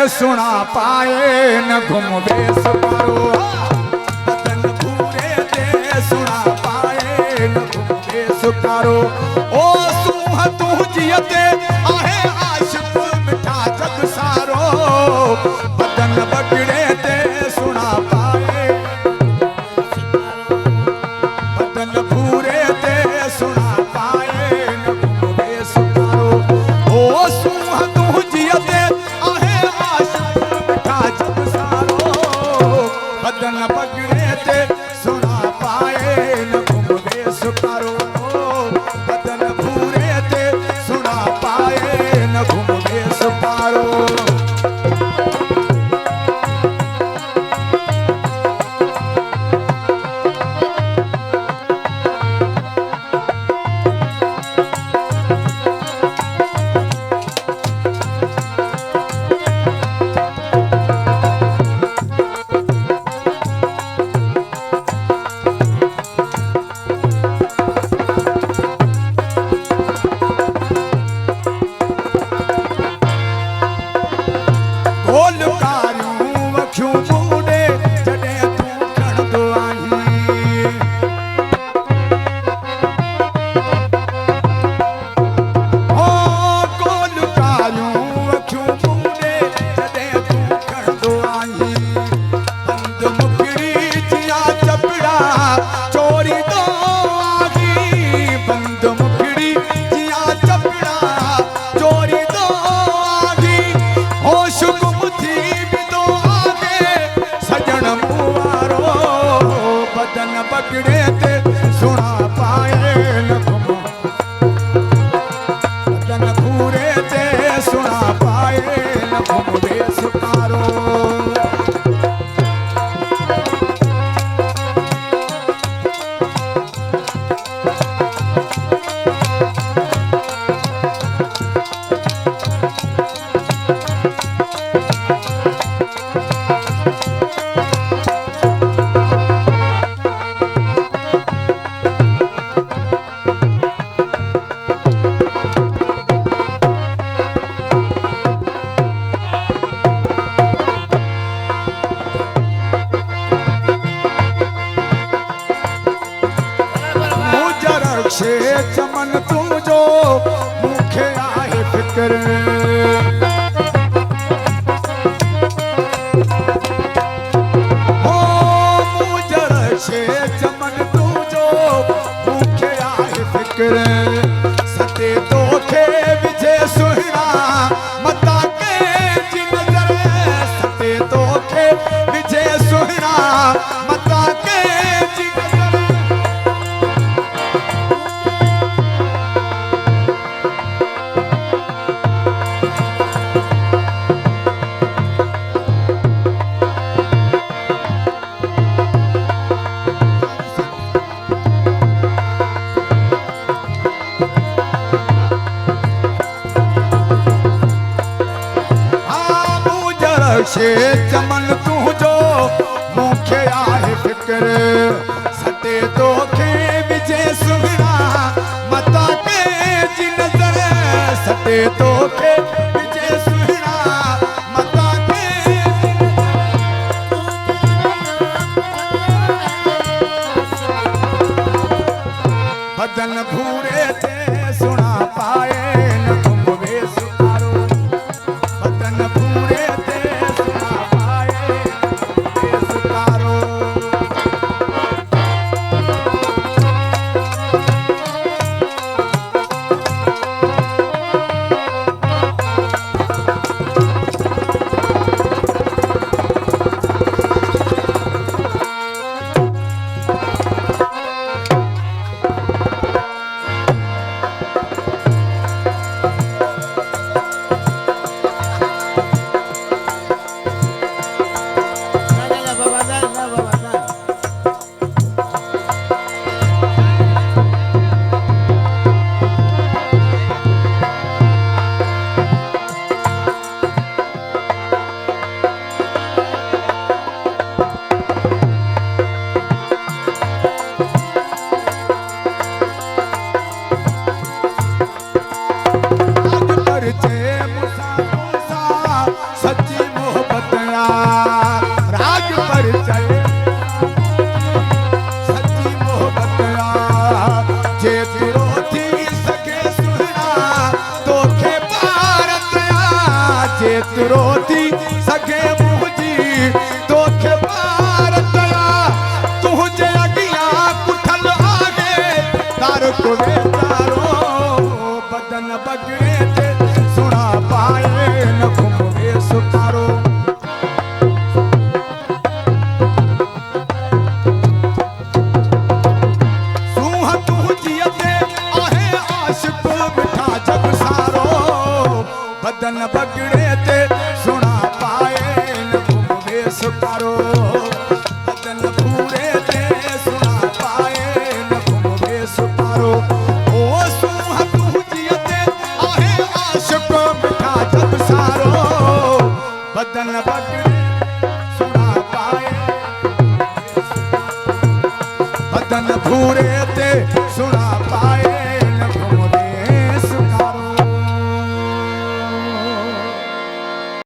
सुना पाए न घूमवे सुकारो बदन भूरे ते सुना पाए न घूमवे सुकारो ओ सूह तू जियते आहे आशिक मिठा जग सारो बदन बगड़े ते सुना पाए बदन भूरे ते सुना पाए न घूमवे सुकारो ओ सूह तू जियते आहे आशिक मिठा जग सारो बदन बगड़े ते सुना पाए न घूमवे सुकारो बदन भूरे ते सुना पाए न घूमवे सुकारो बगड़े ते सुना पाए न घूमो बदन भूरे ते सुना पाए न घूमवे सुकारो से चमन तू जो मुखे आहे फिक्र हो मुजर से चमन तू जो मुखे आहे फिक्र सते तोखे विझे सुहिणा मता के जी नजर सते तोखे विझे सुहिणा मता के जी नजर से चमन तू जो मुखे आहे फिक्र सते तोखे विझे सुहिणा मता के जी नजर सते तोखे विझे सुहिणा मता के बदन भूरे ते सुना पाए न घूमवे सुकारो बदन भूरे जेतिरो थी सघे मुंहिंजी तोखे पार कया तुंहिंजे अॻियां पुठल आहे तारक वेचारो बदन बगड़े ते सुणा पाए न घुमवे सुकारो सूह तुंहिंजी ते आहे आशिक़ मिठा जग सारो बदन बगड़े ते सुणा पाए न घुमवे सुकारो बदन भूरे ते सुणा पाए न घुमवे सुकारो ओ सूह तुंहिंजी ते आहे आशिक़ मिठा जग सारो बदन बगड़े सुणा पाए बदन भूरे ते